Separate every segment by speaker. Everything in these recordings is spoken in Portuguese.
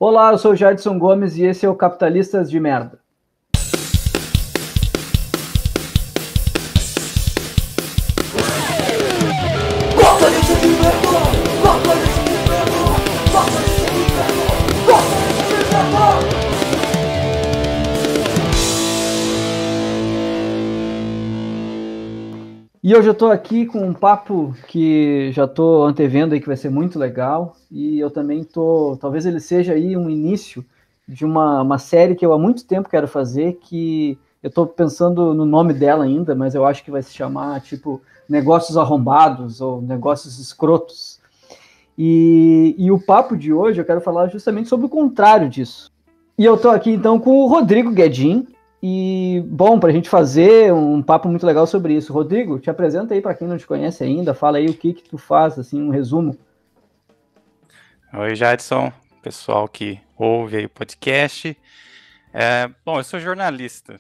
Speaker 1: Olá, eu sou o Jadson Gomes e esse é o Capitalistas de Merda. E hoje eu estou aqui com um papo que já estou antevendo aí que vai ser muito legal, e eu também estou, talvez ele seja aí um início de uma série que eu há muito tempo quero fazer, que eu estou pensando no nome dela ainda, mas eu acho que vai se chamar, tipo, Negócios Arrombados ou Negócios Escrotos. E o papo de hoje eu quero falar justamente sobre o contrário disso. E eu estou aqui então com o Rodrigo Guedin. E, bom, para a gente fazer um papo muito legal sobre isso. Rodrigo, te apresenta aí para quem não te conhece ainda, fala aí o que tu faz, assim, um resumo.
Speaker 2: Oi, Jadson, pessoal que ouve aí o podcast. Bom, eu sou jornalista,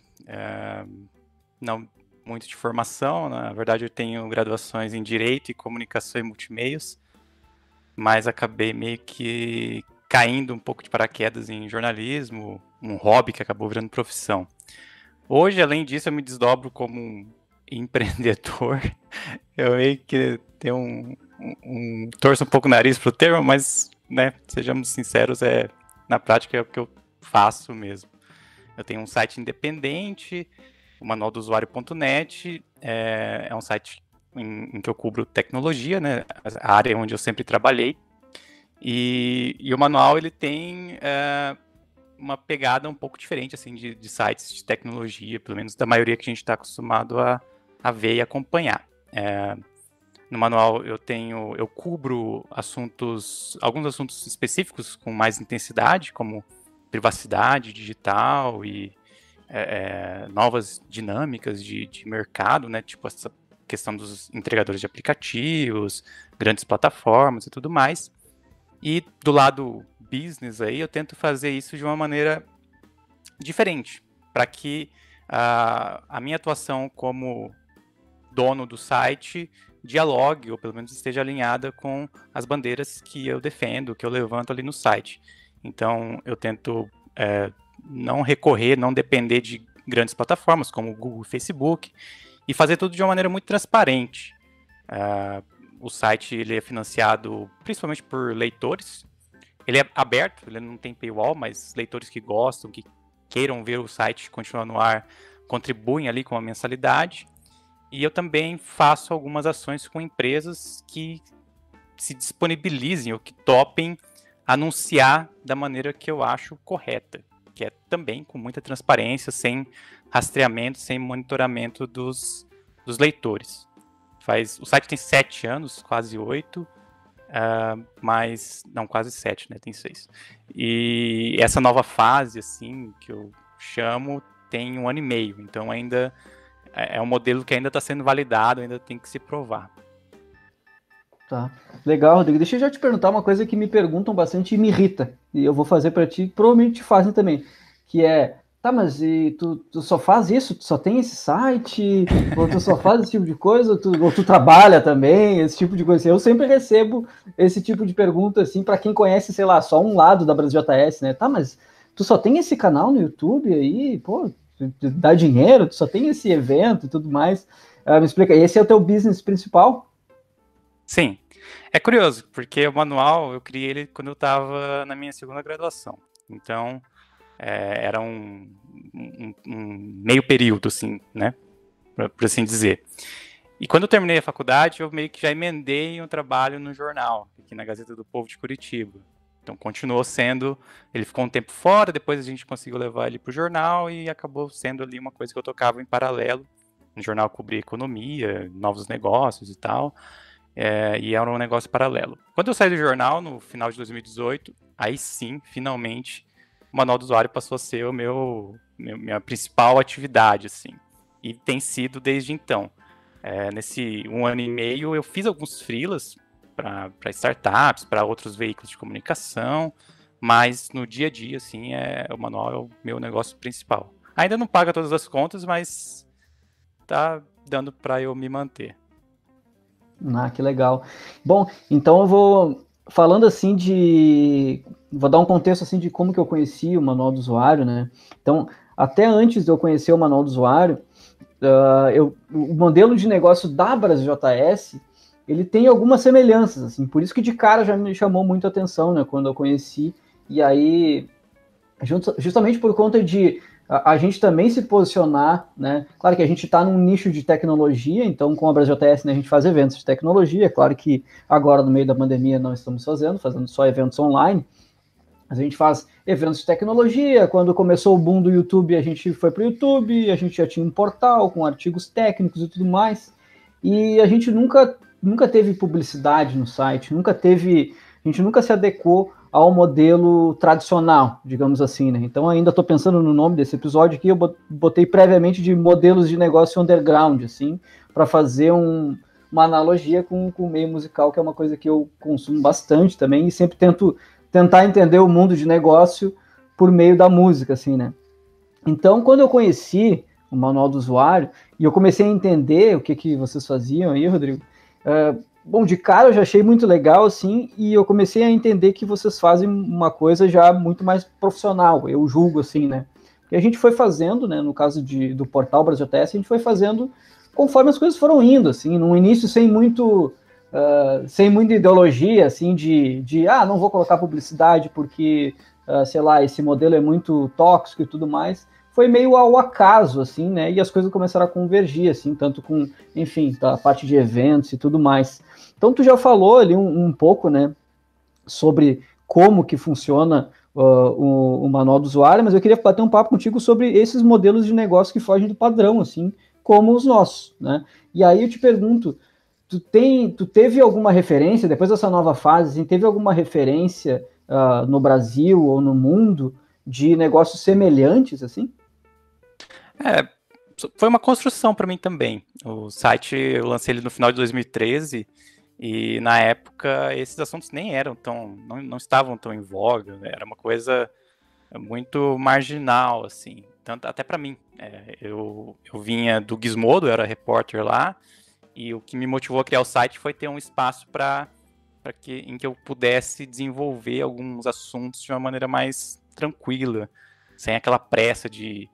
Speaker 2: não muito de formação, na verdade eu tenho graduações em Direito e Comunicação e Multimeios, mas acabei meio que caindo um pouco de paraquedas em jornalismo, um hobby que acabou virando profissão. Hoje, além disso, eu me desdobro como um empreendedor. Eu meio que tenho torço um pouco o nariz pro termo, mas, né, sejamos sinceros, na prática é o que eu faço mesmo. Eu tenho um site independente, o manualdosuário.net, é um site em que eu cubro tecnologia, né, a área onde eu sempre trabalhei, e o manual ele tem uma pegada um pouco diferente assim de sites de tecnologia, pelo menos da maioria que a gente está acostumado a ver e acompanhar. No manual eu cubro alguns assuntos específicos com mais intensidade, como privacidade digital e novas dinâmicas de mercado, né? Tipo essa questão dos entregadores de aplicativos, grandes plataformas e tudo mais. E do lado business aí, eu tento fazer isso de uma maneira diferente, para que a minha atuação como dono do site dialogue, ou pelo menos esteja alinhada com as bandeiras que eu defendo, que eu levanto ali no site. Então, eu tento não recorrer, não depender de grandes plataformas, como Google e Facebook, e fazer tudo de uma maneira muito transparente. O site ele é financiado principalmente por leitores. Ele é aberto, ele não tem paywall, mas leitores que gostam, que queiram ver o site continuar no ar, contribuem ali com a mensalidade. E eu também faço algumas ações com empresas que se disponibilizem ou que topem anunciar da maneira que eu acho correta, que é também com muita transparência, sem rastreamento, sem monitoramento dos leitores. O site tem 7 anos, quase 8, mas não, quase 7, né? Tem 6. E essa nova fase, assim, que eu chamo, tem 1 ano e meio, então ainda é um modelo que ainda está sendo validado, ainda tem que se provar.
Speaker 1: Tá. Legal, Rodrigo. Deixa eu já te perguntar uma coisa que me perguntam bastante e me irrita. E eu vou fazer para ti, provavelmente te fazem também. Que é, tá, mas e tu só faz isso? Tu só tem esse site? Ou tu só faz esse tipo de coisa? Ou tu trabalha também? Esse tipo de coisa. Eu sempre recebo esse tipo de pergunta, assim, para quem conhece, sei lá, só um lado da Brasil JS, né? Tá, mas tu só tem esse canal no YouTube aí? Pô, tu dá dinheiro? Tu só tem esse evento e tudo mais? Me explica, esse é o teu business principal?
Speaker 2: Sim. É curioso, porque o manual eu criei ele quando eu estava na minha segunda graduação. Então, era um meio período, assim, né? Por assim dizer. E quando eu terminei a faculdade, eu meio que já emendei um trabalho no jornal, aqui na Gazeta do Povo de Curitiba. Então, continuou sendo... Ele ficou um tempo fora, depois a gente conseguiu levar ele para o jornal e acabou sendo ali uma coisa que eu tocava em paralelo. No jornal cobria economia, novos negócios e tal. E era um negócio paralelo. Quando eu saí do jornal, no final de 2018, aí sim, finalmente, o Manual do Usuário passou a ser minha principal atividade, assim. E tem sido desde então. Nesse 1 ano e meio, eu fiz alguns freelas para startups, para outros veículos de comunicação, mas no dia a dia, assim, o manual é o meu negócio principal. Ainda não paga todas as contas, mas tá dando para eu me manter.
Speaker 1: Ah, que legal. Bom, então eu vou falando assim vou dar um contexto assim de como que eu conheci o manual do usuário, né? Então, até antes de eu conhecer o manual do usuário, o modelo de negócio da BrasJS, ele tem algumas semelhanças, assim, por isso que de cara já me chamou muito a atenção, né, quando eu conheci, e aí, justamente por conta de a gente também se posicionar, né, claro que a gente está num nicho de tecnologia, então com a BrasJS, né, a gente faz eventos de tecnologia, claro que agora no meio da pandemia não estamos fazendo só eventos online, a gente faz eventos de tecnologia. Quando começou o boom do YouTube, a gente foi para o YouTube, a gente já tinha um portal com artigos técnicos e tudo mais. E a gente nunca teve publicidade no site, a gente nunca se adequou ao modelo tradicional, digamos assim, né? Então ainda estou pensando no nome desse episódio aqui, eu botei previamente de modelos de negócio underground, assim, para fazer uma analogia com o meio musical, que é uma coisa que eu consumo bastante também e sempre tentar entender o mundo de negócio por meio da música, assim, né? Então, quando eu conheci o manual do usuário e eu comecei a entender o que vocês faziam aí, Rodrigo, bom, de cara eu já achei muito legal, assim, e eu comecei a entender que vocês fazem uma coisa já muito mais profissional, eu julgo, assim, né? E a gente foi fazendo, né, no caso do portal BrasJS, a gente foi fazendo conforme as coisas foram indo, assim, no início sem muita ideologia, assim, não vou colocar publicidade porque, sei lá, esse modelo é muito tóxico e tudo mais. Foi meio ao acaso, assim, né? E as coisas começaram a convergir, assim, tanto com, enfim, a parte de eventos e tudo mais. Então, tu já falou ali um pouco, né, sobre como que funciona o manual do usuário, mas eu queria bater um papo contigo sobre esses modelos de negócio que fogem do padrão, assim, como os nossos, né? E aí eu te pergunto, tu teve alguma referência, depois dessa nova fase, assim, teve alguma referência no Brasil ou no mundo de negócios semelhantes, assim?
Speaker 2: Foi uma construção para mim também. O site, eu lancei ele no final de 2013 e na época esses assuntos nem eram não estavam tão em voga, né? Era uma coisa muito marginal, assim, tanto até para mim. Eu vinha do Gizmodo, eu era repórter lá, e o que me motivou a criar o site foi ter um espaço em que eu pudesse desenvolver alguns assuntos de uma maneira mais tranquila, sem aquela pressa de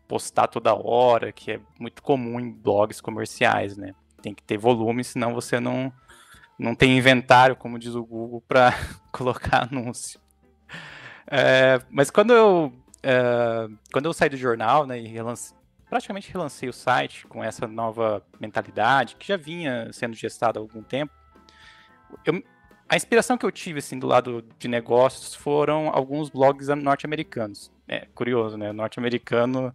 Speaker 2: postar toda hora, que é muito comum em blogs comerciais, né? Tem que ter volume, senão você não tem inventário, como diz o Google, para colocar anúncio. Mas quando eu saí do jornal, né, e praticamente relancei o site com essa nova mentalidade, que já vinha sendo gestada há algum tempo, a inspiração que eu tive, assim, do lado de negócios foram alguns blogs norte-americanos. É curioso, né? Norte-americano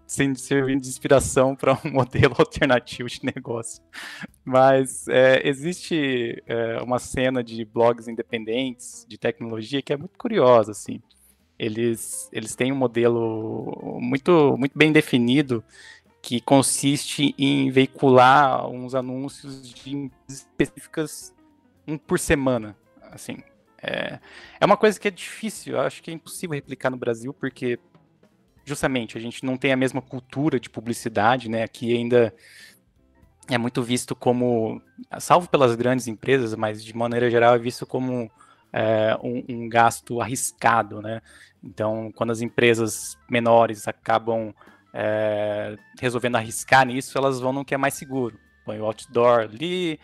Speaker 2: servindo de inspiração para um modelo alternativo de negócio. Mas existe uma cena de blogs independentes de tecnologia que é muito curiosa, assim. Eles têm um modelo muito bem definido que consiste em veicular uns anúncios de empresas específicas por semana, assim. É uma coisa que é difícil, eu acho que é impossível replicar no Brasil, porque justamente a gente não tem a mesma cultura de publicidade, né? Aqui ainda é muito visto como, salvo pelas grandes empresas, mas de maneira geral é visto como um gasto arriscado, né? Então, quando as empresas menores acabam resolvendo arriscar nisso, elas vão no que é mais seguro. Põe o outdoor ali,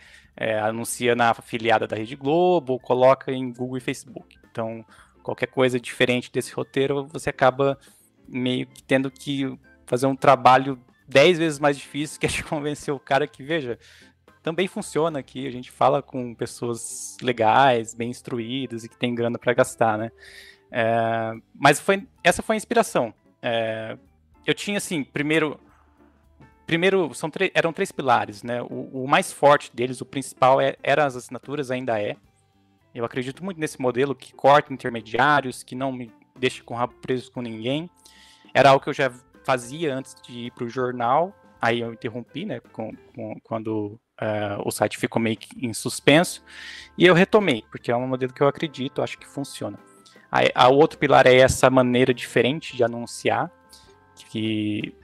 Speaker 2: anuncia na afiliada da Rede Globo, coloca em Google e Facebook. Então, qualquer coisa diferente desse roteiro, você acaba meio que tendo que fazer um trabalho 10 vezes mais difícil, que é de convencer o cara que, veja, também funciona aqui, a gente fala com pessoas legais, bem instruídas e que tem grana para gastar, né? Mas essa foi a inspiração. Eu tinha, assim, primeiro eram 3 pilares, né? O mais forte deles, o principal, eram as assinaturas, ainda é. Eu acredito muito nesse modelo que corta intermediários, que não me deixa com o rabo preso com ninguém. Era algo que eu já fazia antes de ir para o jornal, aí eu interrompi, né, quando o site ficou meio que em suspenso, e eu retomei, porque é um modelo que eu acredito, acho que funciona. O outro pilar é essa maneira diferente de anunciar, que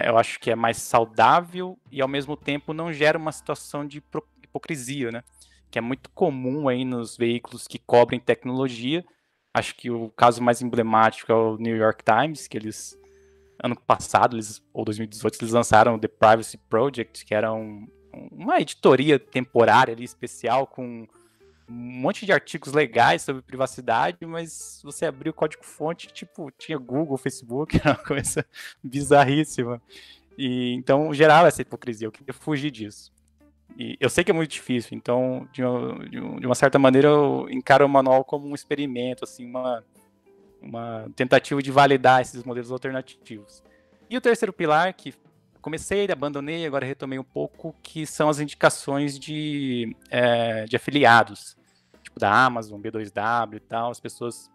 Speaker 2: eu acho que é mais saudável e ao mesmo tempo não gera uma situação de hipocrisia, né? que é muito comum aí nos veículos que cobrem tecnologia. Acho que o caso mais emblemático é o New York Times, que eles, ano passado, ou 2018, eles lançaram The Privacy Project, que era uma editoria temporária ali, especial, com um monte de artigos legais sobre privacidade, mas você abriu o código-fonte, tipo, tinha Google, Facebook, era uma coisa bizarríssima. E então gerava essa hipocrisia, eu queria fugir disso. E eu sei que é muito difícil, então, de uma certa maneira, eu encaro o manual como um experimento, assim, uma tentativa de validar esses modelos alternativos. E o terceiro pilar, que comecei, abandonei, agora retomei um pouco, que são as indicações de afiliados, tipo da Amazon, B2W e tal. As pessoas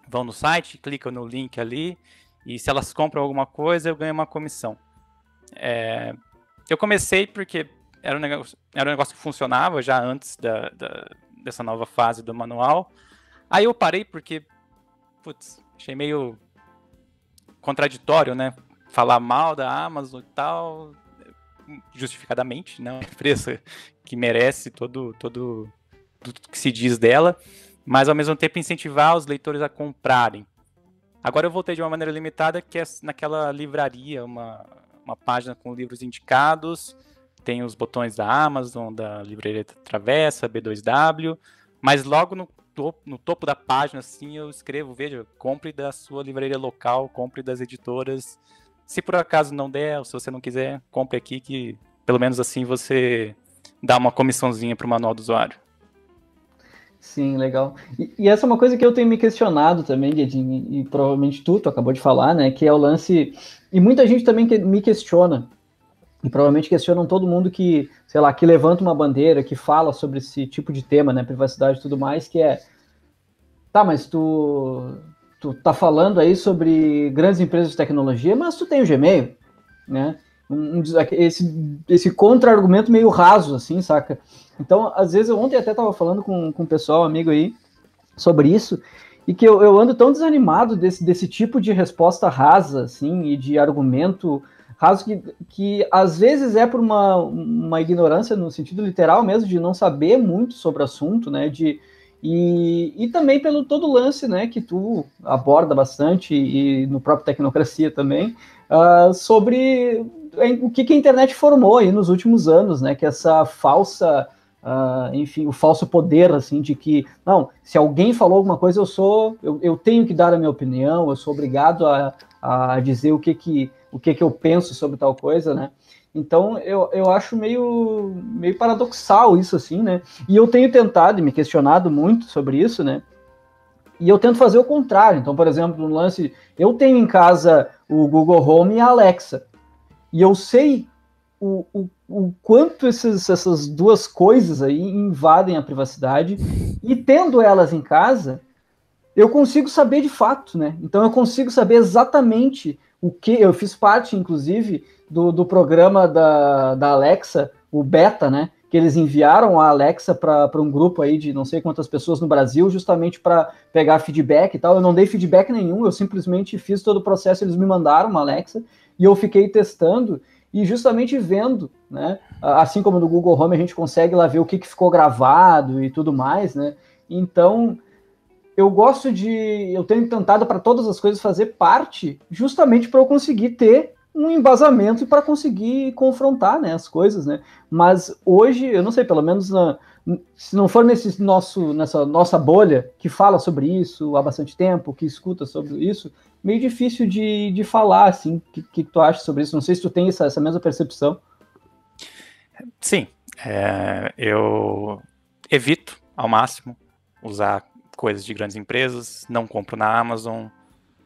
Speaker 2: vão no site, clicam no link ali, e se elas compram alguma coisa, eu ganho uma comissão. Eu comecei porque era um negócio que funcionava já antes dessa nova fase do manual. Aí eu parei porque, achei meio contraditório, né? Falar mal da Amazon e tal, justificadamente, né? Uma empresa que merece tudo que se diz dela, mas ao mesmo tempo incentivar os leitores a comprarem. Agora eu voltei de uma maneira limitada, que é naquela livraria, uma página com livros indicados, tem os botões da Amazon, da Livraria Travessa, B2W, mas logo no topo da página, assim, eu escrevo, veja, compre da sua livraria local, compre das editoras. Se por acaso não der, ou se você não quiser, compre aqui, que pelo menos assim você dá uma comissãozinha para o manual do usuário.
Speaker 1: Sim, legal. E essa é uma coisa que eu tenho me questionado também, Guedin, e provavelmente tu acabou de falar, né, que é o lance, e muita gente também me questiona, e provavelmente questionam todo mundo que, sei lá, que levanta uma bandeira, que fala sobre esse tipo de tema, né, privacidade e tudo mais, que é, tá, mas tu tá falando aí sobre grandes empresas de tecnologia, mas tu tem o Gmail, né, esse contra-argumento meio raso, assim, saca? Então, às vezes, ontem até tava falando com um pessoal, amigo aí, sobre isso, e que eu ando tão desanimado desse tipo de resposta rasa, assim, e de argumento raso que às vezes é por uma ignorância no sentido literal mesmo, de não saber muito sobre o assunto, né, e também pelo todo lance, né, que tu aborda bastante, e no próprio Tecnocracia também, sobre o que a internet formou aí nos últimos anos, né, que essa falsa... enfim, o falso poder, assim, de que, não, se alguém falou alguma coisa, eu tenho que dar a minha opinião, eu sou obrigado a dizer o que eu penso sobre tal coisa, né? Então, eu acho meio paradoxal isso, assim, né? E eu tenho tentado e me questionado muito sobre isso, né? E eu tento fazer o contrário. Então, por exemplo, no lance, eu tenho em casa o Google Home e a Alexa. E eu sei o quanto essas duas coisas aí invadem a privacidade, e tendo elas em casa, eu consigo saber de fato, né? Então eu consigo saber exatamente o que. Eu fiz parte, inclusive, do programa da Alexa, o beta, né? Que eles enviaram a Alexa para um grupo aí de não sei quantas pessoas no Brasil, justamente para pegar feedback e tal. Eu não dei feedback nenhum, eu simplesmente fiz todo o processo, eles me mandaram uma Alexa e eu fiquei testando e justamente vendo, né? Assim como no Google Home a gente consegue lá ver o que ficou gravado e tudo mais, né? Então, eu tenho tentado para todas as coisas fazer parte, justamente para eu conseguir ter um embasamento e para conseguir confrontar, né, as coisas, né? Mas hoje, eu não sei, pelo menos se não for nessa nossa bolha que fala sobre isso há bastante tempo, que escuta sobre isso, meio difícil de falar, assim, o que tu acha sobre isso? Não sei se tu tem essa mesma percepção.
Speaker 2: Sim, eu evito ao máximo usar coisas de grandes empresas, não compro na Amazon,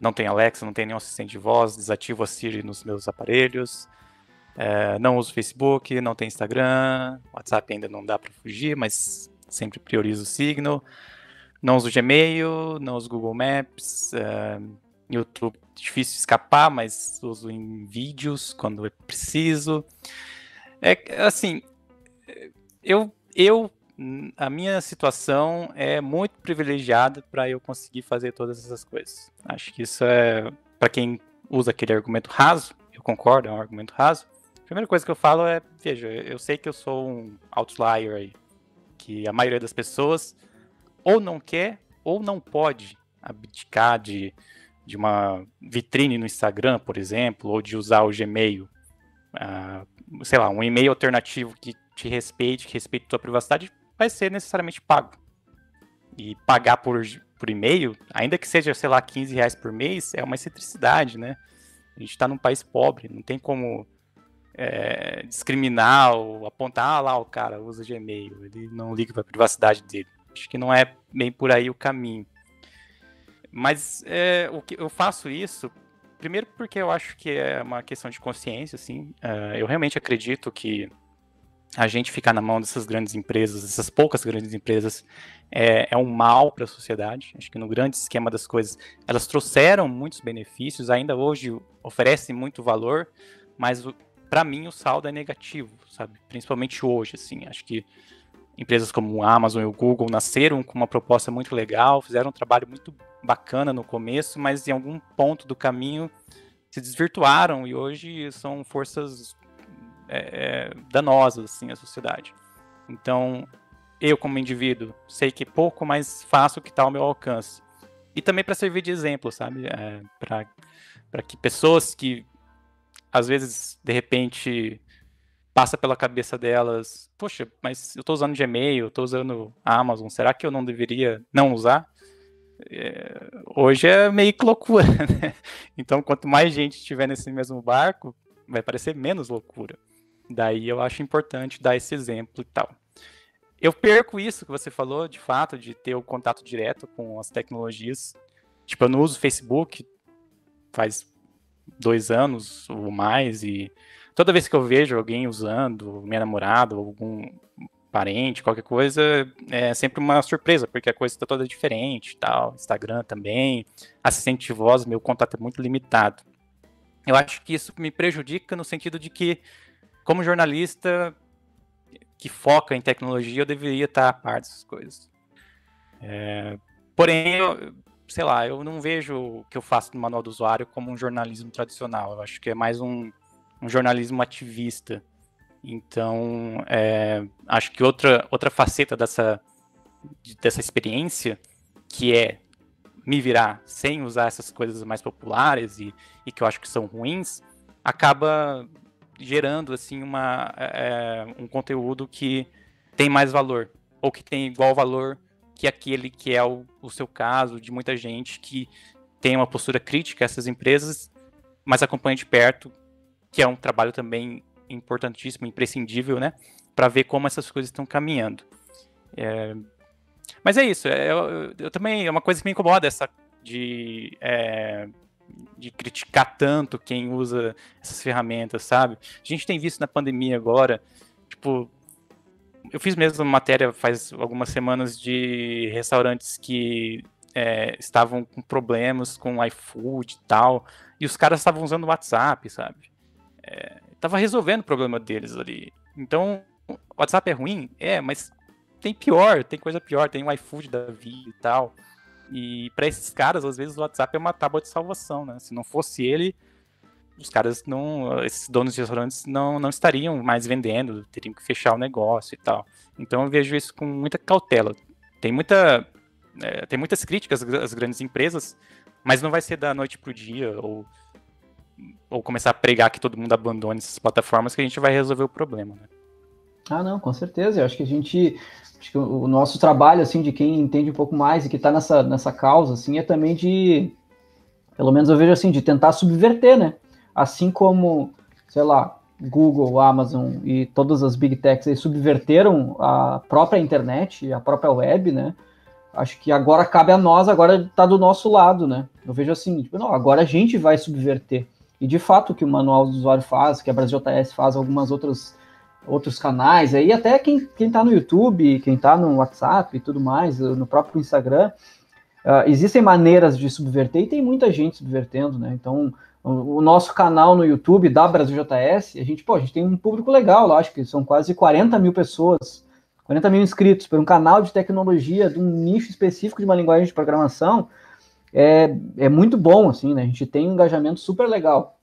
Speaker 2: não tenho Alexa, não tenho nenhum assistente de voz, desativo a Siri nos meus aparelhos, não uso Facebook, não tenho Instagram, WhatsApp ainda não dá para fugir, mas sempre priorizo o Signal, não uso Gmail, não uso Google Maps, YouTube difícil de escapar, mas uso em vídeos quando é preciso. Assim, a minha situação é muito privilegiada para eu conseguir fazer todas essas coisas. Acho que isso para quem usa aquele argumento raso, eu concordo, é um argumento raso. A primeira coisa que eu falo é, veja, eu sei que eu sou um outlier aí, que a maioria das pessoas ou não quer ou não pode abdicar de uma vitrine no Instagram, por exemplo, ou de usar o Gmail, sei lá, um e-mail alternativo que te respeite, que respeite a tua privacidade, vai ser necessariamente pago. E pagar por e-mail, ainda que seja, sei lá, R$15 por mês, é uma excentricidade, né? A gente está num país pobre, não tem como discriminar ou apontar, lá o cara usa Gmail, ele não liga para a privacidade dele. Acho que não é bem por aí o caminho. Mas o que eu faço isso, primeiro porque eu acho que é uma questão de consciência, assim. Eu realmente acredito que a gente ficar na mão dessas grandes empresas, dessas poucas grandes empresas, é um mal para a sociedade. Acho que no grande esquema das coisas, elas trouxeram muitos benefícios, ainda hoje oferecem muito valor, mas para mim o saldo é negativo, sabe? Principalmente hoje, assim. Acho que empresas como a Amazon e o Google nasceram com uma proposta muito legal, fizeram um trabalho muito bacana no começo, mas em algum ponto do caminho se desvirtuaram e hoje são forças danosas assim, à sociedade. Então, eu como indivíduo sei que pouco, mas faço o que está ao meu alcance. E também para servir de exemplo, sabe? Para que pessoas que às vezes, de repente, passa pela cabeça delas, poxa, mas eu estou usando Gmail, eu estou usando Amazon, será que eu não deveria não usar? Hoje é meio que loucura, né? Então, quanto mais gente estiver nesse mesmo barco, vai parecer menos loucura. Daí eu acho importante dar esse exemplo e tal. Eu perco isso que você falou, de fato, de ter o contato direto com as tecnologias. Tipo, eu não uso Facebook faz 2 anos ou mais, e toda vez que eu vejo alguém usando, minha namorada, ou algum parente, qualquer coisa, é sempre uma surpresa, porque a coisa está toda diferente e tal. Instagram também, assistente de voz, meu contato é muito limitado. Eu acho que isso me prejudica no sentido de que, como jornalista que foca em tecnologia, eu deveria estar a par dessas coisas. Porém, sei lá, eu não vejo o que eu faço no Manual do Usuário como um jornalismo tradicional. Eu acho que é mais um jornalismo ativista. Então, acho que outra faceta dessa experiência, que é me virar sem usar essas coisas mais populares e que eu acho que são ruins, acaba gerando assim um conteúdo que tem mais valor, ou que tem igual valor que aquele que é o seu caso, de muita gente que tem uma postura crítica a essas empresas, mas acompanha de perto, que é um trabalho também importantíssimo, imprescindível, né, para ver como essas coisas estão caminhando. Mas é isso, eu também, é uma coisa que me incomoda, essa de criticar tanto quem usa essas ferramentas, sabe? A gente tem visto na pandemia agora, tipo, eu fiz mesmo uma matéria faz algumas semanas de restaurantes que estavam com problemas com iFood e tal, e os caras estavam usando o WhatsApp, sabe? Tava resolvendo o problema deles ali. Então, o WhatsApp é ruim? Mas tem pior, tem coisa pior, tem o iFood da vida e tal. E para esses caras, às vezes, o WhatsApp é uma tábua de salvação, né? Se não fosse ele, os caras esses donos de restaurantes não estariam mais vendendo, teriam que fechar o negócio e tal. Então eu vejo isso com muita cautela. Tem muitas críticas às grandes empresas, mas não vai ser da noite pro dia, ou começar a pregar que todo mundo abandone essas plataformas que a gente vai resolver o problema, né?
Speaker 1: Ah, não, com certeza. Eu acho que o nosso trabalho, assim, de quem entende um pouco mais e que está nessa causa, assim, é também de, pelo menos eu vejo assim, de tentar subverter, né? Assim como, sei lá, Google, Amazon e todas as Big Techs aí subverteram a própria internet, a própria web, né? Acho que agora cabe a nós, agora tá do nosso lado, né? Eu vejo assim, tipo, não, agora a gente vai subverter. E de fato o que o Manual do Usuário faz, que a BrasilJS faz, algumas outros canais aí, até quem tá no YouTube, quem tá no WhatsApp e tudo mais, no próprio Instagram, existem maneiras de subverter e tem muita gente subvertendo, né? Então, o nosso canal no YouTube da BrasilJS, a gente tem um público legal lá, acho que são quase 40 mil pessoas, 40 mil inscritos, por um canal de tecnologia, de um nicho específico de uma linguagem de programação, é muito bom, assim, né? A gente tem um engajamento super legal.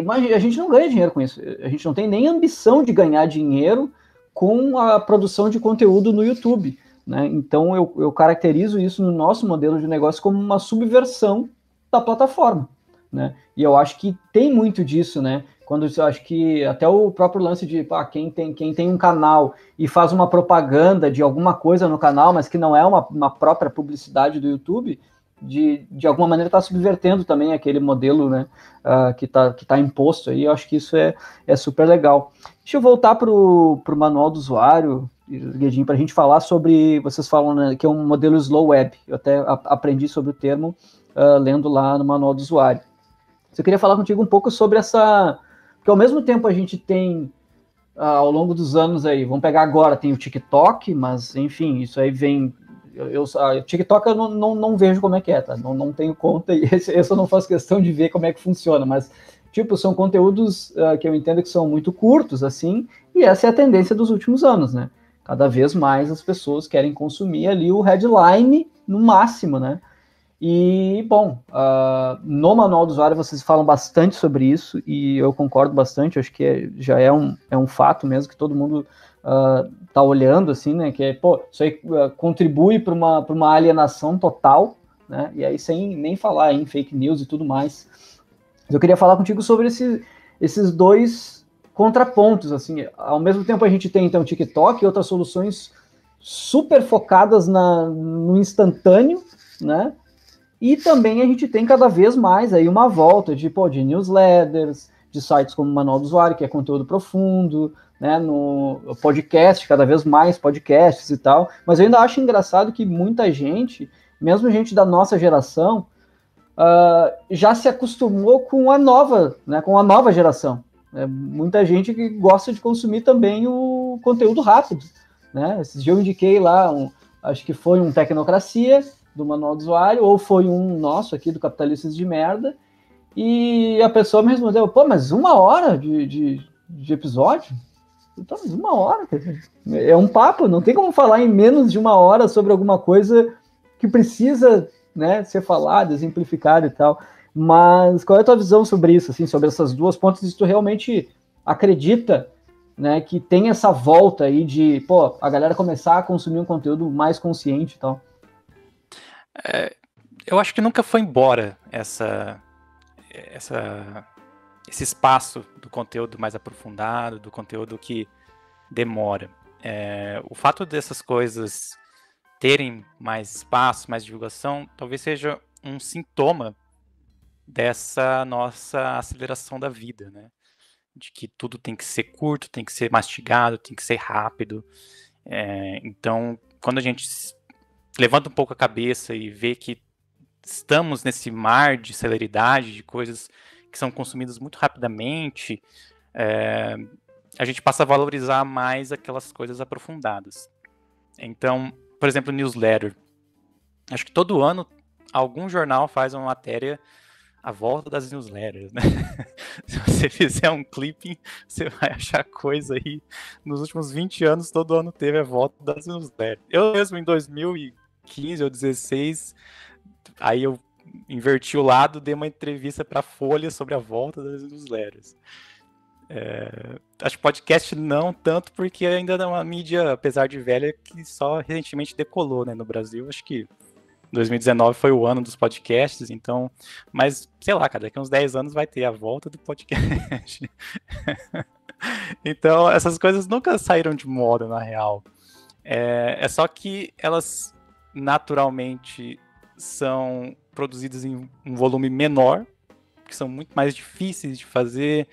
Speaker 1: Mas a gente não ganha dinheiro com isso. A gente não tem nem ambição de ganhar dinheiro com a produção de conteúdo no YouTube, né? Então eu caracterizo isso no nosso modelo de negócio como uma subversão da plataforma, né? E eu acho que tem muito disso, né? Quando eu acho que até o próprio lance de quem tem um canal e faz uma propaganda de alguma coisa no canal, mas que não é uma própria publicidade do YouTube, de alguma maneira está subvertendo também aquele modelo, né, que tá imposto aí. Eu acho que isso é super legal. Deixa eu voltar para o manual do usuário, Guedinho, para a gente falar sobre, vocês falam, né, que é um modelo slow web. Eu até aprendi sobre o termo lendo lá no manual do usuário. Eu queria falar contigo um pouco sobre essa... Porque ao mesmo tempo a gente tem, ao longo dos anos aí, vamos pegar agora, tem o TikTok, mas enfim, isso aí vem... O TikTok eu não vejo como é que é, tá? Não tenho conta e esse eu não faço questão de ver como é que funciona, mas, tipo, são conteúdos que eu entendo que são muito curtos, assim, e essa é a tendência dos últimos anos, né? Cada vez mais as pessoas querem consumir ali o headline no máximo, né? E, bom, no manual do usuário vocês falam bastante sobre isso e eu concordo bastante, acho que já é um fato mesmo que todo mundo tá olhando, assim, né, que isso aí contribui para uma alienação total, né, e aí sem nem falar em fake news e tudo mais. Mas eu queria falar contigo sobre esses dois contrapontos, assim, ao mesmo tempo a gente tem, então, o TikTok e outras soluções super focadas no instantâneo, né, e também a gente tem cada vez mais aí uma volta de newsletters, de sites como o Manual do Usuário, que é conteúdo profundo, né, no podcast, cada vez mais podcasts e tal. Mas eu ainda acho engraçado que muita gente, mesmo gente da nossa geração, já se acostumou com a nova, né, com a nova geração. Muita gente que gosta de consumir também o conteúdo rápido, né? Esses dias eu indiquei lá, acho que foi um Tecnocracia, do Manual do Usuário, ou foi um nosso aqui do Capitalistas de Merda, e a pessoa me respondeu, mas 1 hora de episódio? Então, mas 1 hora? É um papo, não tem como falar em menos de 1 hora sobre alguma coisa que precisa, né, ser falada, exemplificada e tal. Mas qual é a tua visão sobre isso, assim, sobre essas duas pontas? Se tu realmente acredita, né, que tem essa volta aí de, a galera começar a consumir um conteúdo mais consciente e tal?
Speaker 2: Eu acho que nunca foi embora esse espaço do conteúdo mais aprofundado, do conteúdo que demora. O fato dessas coisas terem mais espaço, mais divulgação, talvez seja um sintoma dessa nossa aceleração da vida, né? De que tudo tem que ser curto, tem que ser mastigado, tem que ser rápido. Então, quando a gente levanta um pouco a cabeça e vê que estamos nesse mar de celeridade, de coisas que são consumidas muito rapidamente, a gente passa a valorizar mais aquelas coisas aprofundadas. Então, por exemplo, newsletter. Acho que todo ano algum jornal faz uma matéria à volta das newsletters, né? Se você fizer um clipping, você vai achar coisa aí. Nos últimos 20 anos, todo ano teve a volta das newsletters. Eu mesmo, em 2015 ou 2016, aí eu inverti o lado, dei uma entrevista para a Folha sobre a volta das newsletters. Acho que podcast não tanto, porque ainda é uma mídia, apesar de velha, que só recentemente decolou, né, no Brasil. Acho que 2019 foi o ano dos podcasts, então, mas sei lá, cara, daqui uns 10 anos vai ter a volta do podcast. Então, essas coisas nunca saíram de moda, na real. É só que elas naturalmente são produzidas em um volume menor, que são muito mais difíceis de fazer,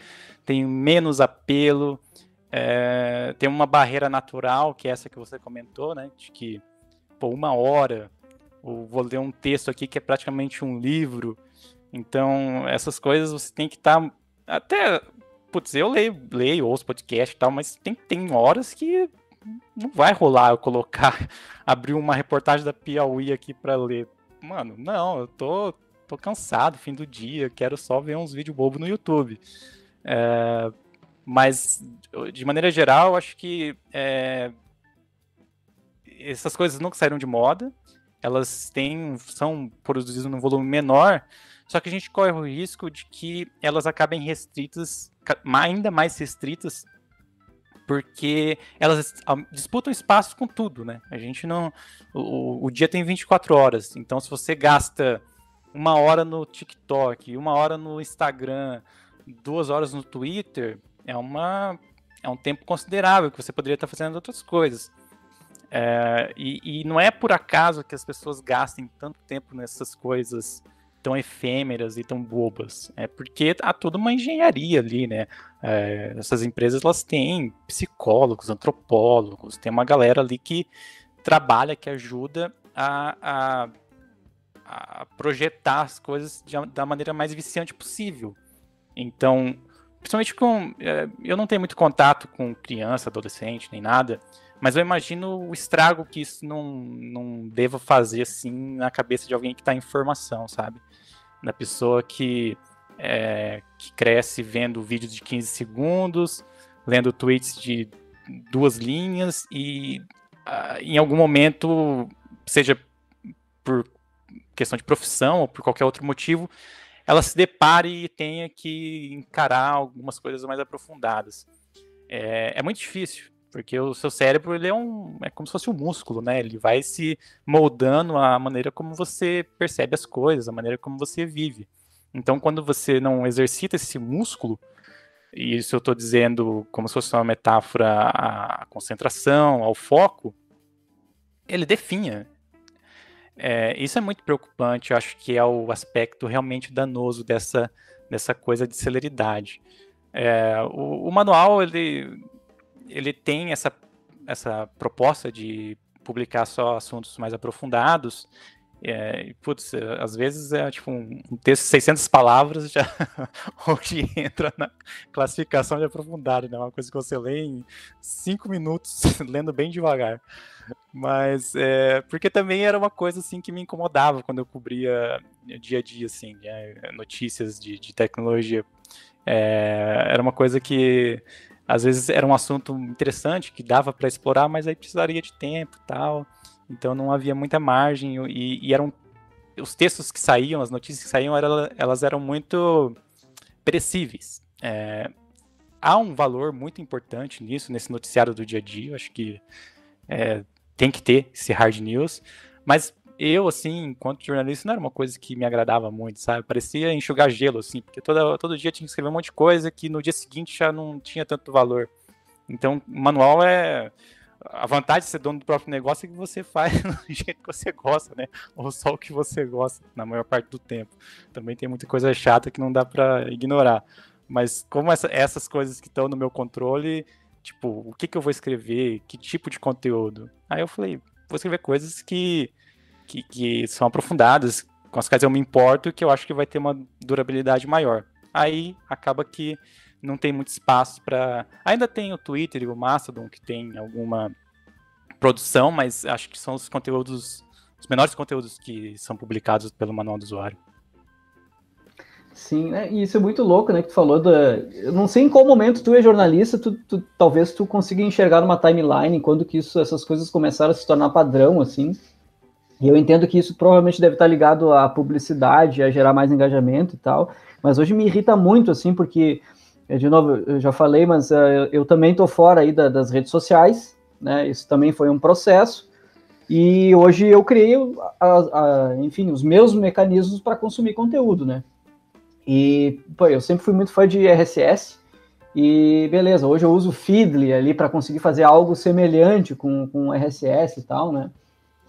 Speaker 2: tem menos apelo, tem uma barreira natural, que é essa que você comentou, né, de que, 1 hora, ou vou ler um texto aqui que é praticamente um livro, então essas coisas você tem que estar, até, eu leio, ouço podcast e tal, mas tem horas que não vai rolar eu abrir uma reportagem da Piauí aqui para ler. Mano, não, eu tô cansado, fim do dia, quero só ver uns vídeos bobos no YouTube. Mas, de maneira geral, acho que essas coisas nunca saíram de moda, elas são produzidas num volume menor, só que a gente corre o risco de que elas acabem restritas, ainda mais restritas, porque elas disputam espaço com tudo, né? A gente não... O dia tem 24 horas, então se você gasta 1 hora no TikTok, 1 hora no Instagram, 2 horas no Twitter, é um tempo considerável que você poderia estar fazendo outras coisas. E não é por acaso que as pessoas gastem tanto tempo nessas coisas tão efêmeras e tão bobas. É porque há toda uma engenharia ali, né? Essas empresas, elas têm psicólogos, antropólogos, tem uma galera ali que trabalha, que ajuda a projetar as coisas da maneira mais viciante possível. Então, principalmente eu não tenho muito contato com criança, adolescente, nem nada, mas eu imagino o estrago que isso não deva fazer, assim, na cabeça de alguém que está em formação, sabe? Da pessoa que cresce vendo vídeos de 15 segundos, lendo tweets de 2 linhas e em algum momento, seja por questão de profissão ou por qualquer outro motivo, ela se depare e tenha que encarar algumas coisas mais aprofundadas. É muito difícil, porque o seu cérebro ele é como se fosse um músculo, né? Ele vai se moldando a maneira como você percebe as coisas, a maneira como você vive. Então, quando você não exercita esse músculo, e isso eu estou dizendo como se fosse uma metáfora à concentração, ao foco, ele definha. Isso é muito preocupante, eu acho que é o aspecto realmente danoso dessa coisa de celeridade. O manual, ele tem essa proposta de publicar só assuntos mais aprofundados, putz, às vezes é tipo um texto de 600 palavras já onde entra na classificação de aprofundado, né? Uma coisa que você lê em 5 minutos, lendo bem devagar. Mas porque também era uma coisa assim que me incomodava quando eu cobria dia a dia, assim, notícias de tecnologia. Era uma coisa que às vezes era um assunto interessante que dava para explorar, mas aí precisaria de tempo e tal. Então não havia muita margem e eram os textos que saíam, as notícias que saíam, elas eram muito perecíveis. Há um valor muito importante nisso, nesse noticiário do dia a dia. Eu acho que tem que ter esse hard news, mas eu, assim, enquanto jornalista, não era uma coisa que me agradava muito, sabe? Parecia enxugar gelo, assim, porque todo dia tinha que escrever um monte de coisa que no dia seguinte já não tinha tanto valor. Então, o manual a vantagem de ser dono do próprio negócio é que você faz do jeito que você gosta, né? Ou só o que você gosta, na maior parte do tempo. Também tem muita coisa chata que não dá pra ignorar. Mas como essas coisas que estão no meu controle, tipo, o que eu vou escrever? Que tipo de conteúdo? Aí eu falei, vou escrever coisas que são aprofundadas, com as quais eu me importo e que eu acho que vai ter uma durabilidade maior. Aí acaba que não tem muito espaço para... Ainda tem o Twitter e o Mastodon, que tem alguma produção, mas acho que são os menores conteúdos que são publicados pelo Manual do Usuário.
Speaker 1: Sim, né? E isso é muito louco, né, que tu falou eu não sei em qual momento tu é jornalista, talvez tu consiga enxergar numa timeline quando que essas coisas começaram a se tornar padrão, assim, e eu entendo que isso provavelmente deve estar ligado à publicidade, a gerar mais engajamento e tal, mas hoje me irrita muito, assim, porque, de novo, eu já falei, mas eu também tô fora aí das redes sociais, né, isso também foi um processo, e hoje eu criei, enfim, os meus mecanismos para consumir conteúdo, né. E, pô, eu sempre fui muito fã de RSS, e beleza, hoje eu uso o Feedly ali para conseguir fazer algo semelhante com RSS e tal, né?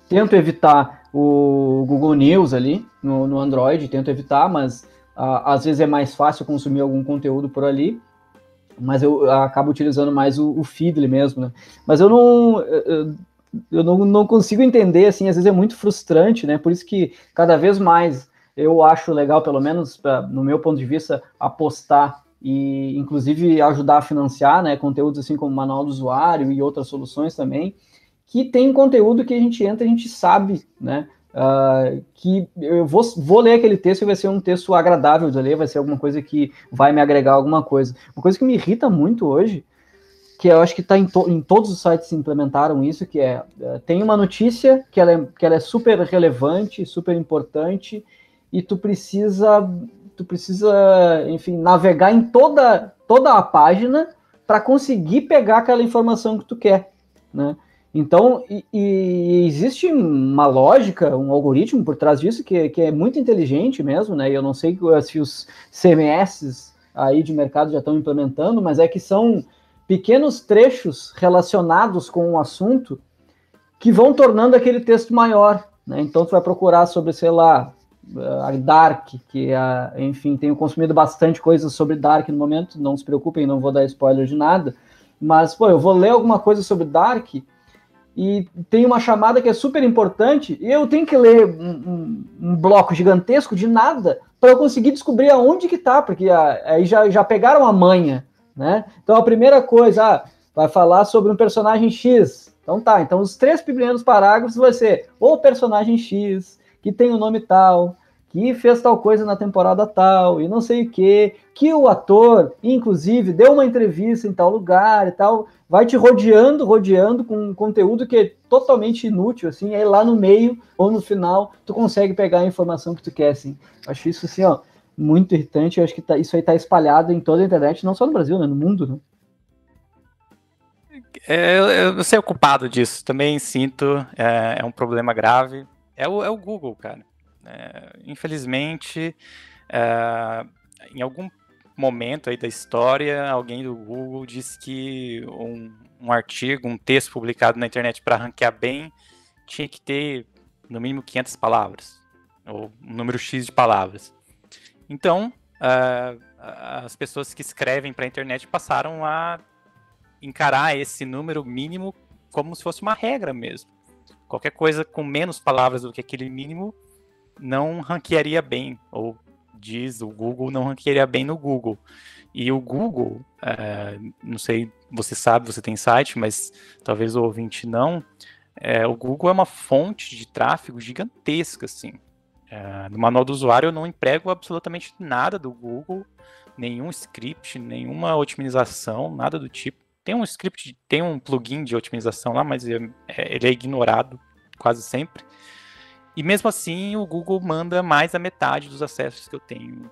Speaker 1: Tento evitar o Google News ali no Android, tento evitar, mas às vezes é mais fácil consumir algum conteúdo por ali, mas eu acabo utilizando mais o Feedly mesmo, né? Mas eu não consigo entender, assim, às vezes é muito frustrante, né? Por isso que cada vez mais eu acho legal, pelo menos no meu ponto de vista, apostar e, inclusive, ajudar a financiar, né, conteúdos assim como Manual do Usuário e outras soluções também, que tem conteúdo que a gente entra, a gente sabe, né, que eu vou ler aquele texto e vai ser um texto agradável de ler, vai ser alguma coisa que vai me agregar alguma coisa. Uma coisa que me irrita muito hoje, que eu acho que está em todos os sites que implementaram isso, que tem uma notícia que ela é super relevante, super importante, e tu precisa, enfim, navegar em toda a página para conseguir pegar aquela informação que tu quer, né? Então, existe uma lógica, um algoritmo por trás disso que é muito inteligente mesmo, né? E eu não sei se os CMS aí de mercado já estão implementando, mas é que são pequenos trechos relacionados com o assunto que vão tornando aquele texto maior, né? Então, tu vai procurar sobre, sei lá, a Dark, que, enfim, tenho consumido bastante coisas sobre Dark no momento, não se preocupem, não vou dar spoiler de nada, mas, pô, eu vou ler alguma coisa sobre Dark e tem uma chamada que é super importante e eu tenho que ler um bloco gigantesco de nada para eu conseguir descobrir aonde que tá, porque aí já pegaram a manha, né? Então, a primeira coisa, vai falar sobre um personagem X. Então tá, então os 3 primeiros parágrafos vai ser o personagem X, que tem o nome tal, que fez tal coisa na temporada tal, e não sei o quê, que o ator, inclusive, deu uma entrevista em tal lugar e tal, vai te rodeando com um conteúdo que é totalmente inútil, assim, aí lá no meio ou no final tu consegue pegar a informação que tu quer, assim. Acho isso, assim, ó, muito irritante, eu acho que isso aí tá espalhado em toda a internet, não só no Brasil, né, no mundo, né?
Speaker 2: Eu sei o culpado disso, também sinto, é um problema grave, é o Google, cara. Infelizmente, em algum momento aí da história, alguém do Google disse que um artigo, um texto publicado na internet para ranquear bem tinha que ter no mínimo 500 palavras, ou um número X de palavras. Então, as pessoas que escrevem para a internet passaram a encarar esse número mínimo como se fosse uma regra mesmo. Qualquer coisa com menos palavras do que aquele mínimo não ranquearia bem, ou diz o Google, não ranquearia bem no Google. E o Google, não sei, você sabe, você tem site, mas talvez o ouvinte não, o Google é uma fonte de tráfego gigantesca, assim. No manual do usuário eu não emprego absolutamente nada do Google, nenhum script, nenhuma otimização, nada do tipo. Tem um script, tem um plugin de otimização lá, mas ele é ignorado quase sempre. E mesmo assim, o Google manda mais da metade dos acessos que eu tenho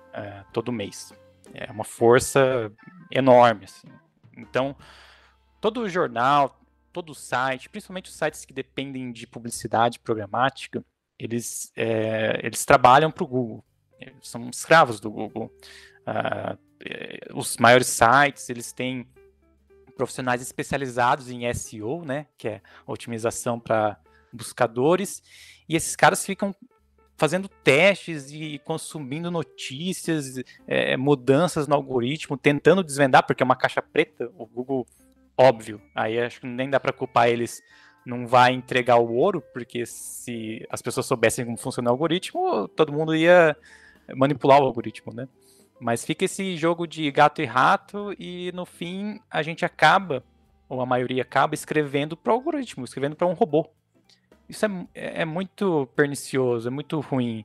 Speaker 2: todo mês. É uma força enorme, assim. Então, todo jornal, todo site, principalmente os sites que dependem de publicidade programática, eles trabalham para o Google. Eles são escravos do Google. Os maiores sites, eles têm profissionais especializados em SEO, né, que é otimização para buscadores, e esses caras ficam fazendo testes e consumindo notícias, mudanças no algoritmo, tentando desvendar, porque é uma caixa preta, o Google, óbvio, aí acho que nem dá para culpar eles, não vai entregar o ouro, porque se as pessoas soubessem como funciona o algoritmo, todo mundo ia manipular o algoritmo, né? Mas fica esse jogo de gato e rato e no fim a gente acaba, ou a maioria acaba, escrevendo para o algoritmo, escrevendo para um robô. Isso é muito pernicioso, é muito ruim.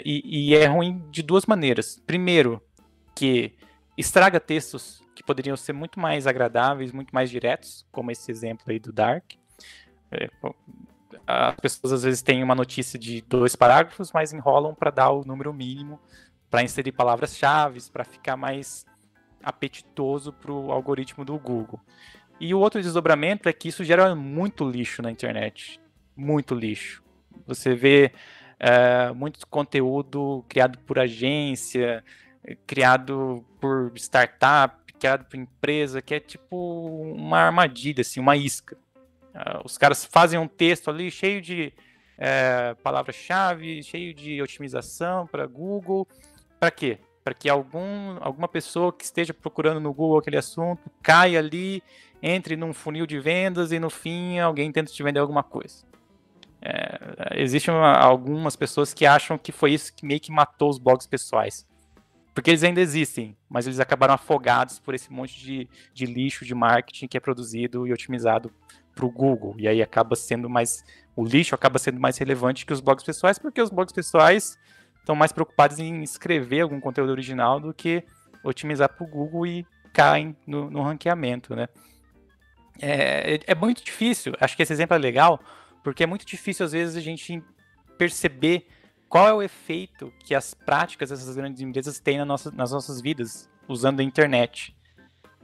Speaker 2: E é ruim de duas maneiras. Primeiro, que estraga textos que poderiam ser muito mais agradáveis, muito mais diretos, como esse exemplo aí do Dark. As pessoas às vezes têm uma notícia de 2 parágrafos, mas enrolam para dar o número mínimo, para inserir palavras-chave, para ficar mais apetitoso para o algoritmo do Google. E o outro desdobramento é que isso gera muito lixo na internet. Muito lixo. Você vê muito conteúdo criado por agência, criado por startup, criado por empresa, que é tipo uma armadilha, assim, uma isca. Os caras fazem um texto ali cheio de palavra-chave, cheio de otimização para Google. Para quê? Para que alguma pessoa que esteja procurando no Google aquele assunto caia ali, entre num funil de vendas e no fim alguém tenta te vender alguma coisa. Existem algumas pessoas que acham que foi isso que meio que matou os blogs pessoais. Porque eles ainda existem, mas eles acabaram afogados por esse monte de lixo de marketing que é produzido e otimizado para o Google. E aí o lixo acaba sendo mais relevante que os blogs pessoais, porque os blogs pessoais estão mais preocupados em escrever algum conteúdo original do que otimizar para o Google e caem no ranqueamento, né? É muito difícil, acho que esse exemplo é legal, porque é muito difícil às vezes a gente perceber qual é o efeito que as práticas dessas grandes empresas têm nas nossas vidas, usando a internet.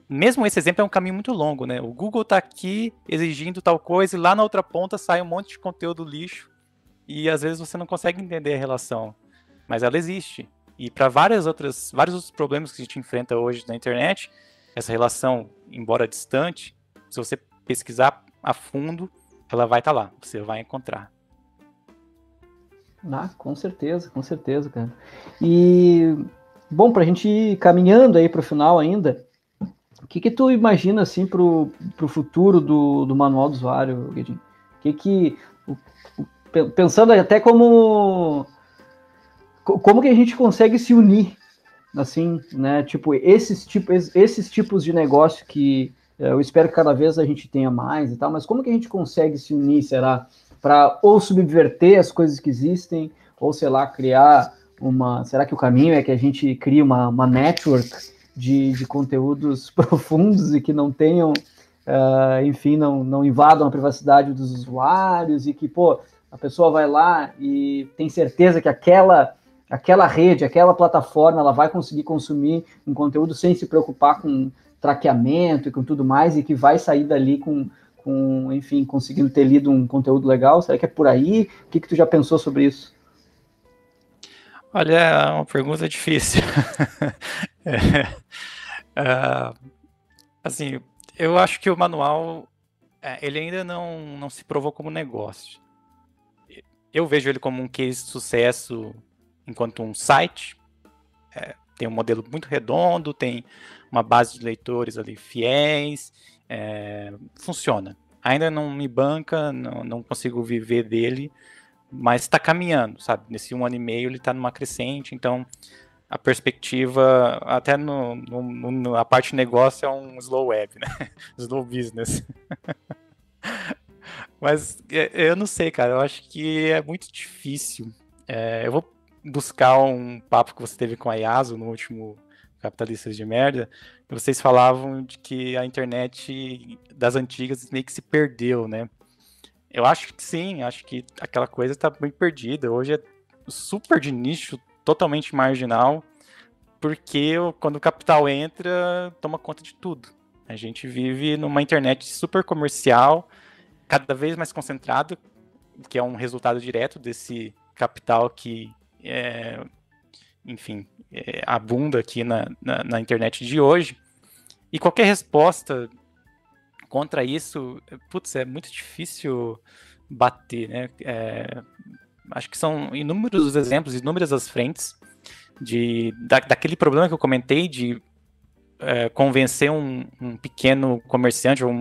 Speaker 2: mesmo esse exemplo é um caminho muito longo, né? O Google está aqui exigindo tal coisa e lá na outra ponta sai um monte de conteúdo lixo e às vezes você não consegue entender a relação, mas ela existe. E para vários outros problemas que a gente enfrenta hoje na internet, essa relação, embora distante, se você pesquisar a fundo, ela vai estar lá, você vai encontrar.
Speaker 1: Com certeza, cara. E, bom, para a gente ir caminhando aí para o final ainda, o que tu imagina, assim, pro futuro do manual do usuário, Guedin? Pensando até como que a gente consegue se unir, assim, né? Tipo, esses tipos de negócio que eu espero que cada vez a gente tenha mais e tal, mas como que a gente consegue se unir, será? Para ou subverter as coisas que existem, ou, sei lá, criar uma... Será que o caminho é que a gente crie uma network de conteúdos profundos e que não tenham, enfim, não invadam a privacidade dos usuários e que, pô, a pessoa vai lá e tem certeza que aquela rede, aquela plataforma, ela vai conseguir consumir um conteúdo sem se preocupar com traqueamento e com tudo mais, e que vai sair dali enfim, conseguindo ter lido um conteúdo legal? Será que é por aí? O que tu já pensou sobre isso?
Speaker 2: Olha, é uma pergunta difícil. Assim, eu acho que o manual, ele ainda não se provou como negócio. Eu vejo ele como um case de sucesso enquanto um site. Tem um modelo muito redondo, tem uma base de leitores ali fiéis, funciona. Ainda não me banca, não consigo viver dele, mas está caminhando, sabe? Nesse 1 ano e meio ele está numa crescente, então a perspectiva, até a parte de negócio é um slow web, né? Slow business. Mas eu não sei, cara, eu acho que é muito difícil. Eu vou buscar um papo que você teve com a Yasu no último Capitalistas de Merda, e vocês falavam de que a internet das antigas meio que se perdeu, né? Eu acho que sim, acho que aquela coisa tá bem perdida. Hoje é super de nicho, totalmente marginal, porque quando o capital entra, toma conta de tudo. A gente vive numa internet super comercial, cada vez mais concentrado, que é um resultado direto desse capital que, enfim, abunda aqui na internet de hoje. E qualquer resposta contra isso, putz, é muito difícil bater, né? Acho que são inúmeros os exemplos, inúmeras as frentes daquele problema que eu comentei de convencer um pequeno comerciante ou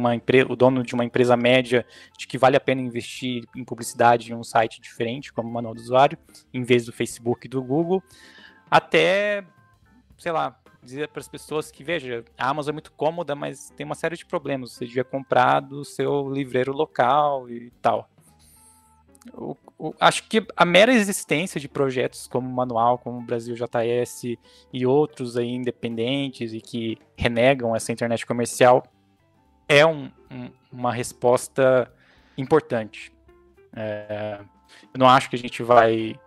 Speaker 2: o dono de uma empresa média de que vale a pena investir em publicidade em um site diferente, como o Manual do Usuário, em vez do Facebook e do Google, até, sei lá, dizer para as pessoas que, veja, a Amazon é muito cômoda, mas tem uma série de problemas, você devia comprar do seu livreiro local e tal. Acho que a mera existência de projetos como o Manual, como o Brasil JS e outros aí independentes e que renegam essa internet comercial é uma resposta importante. Eu não acho que a gente vai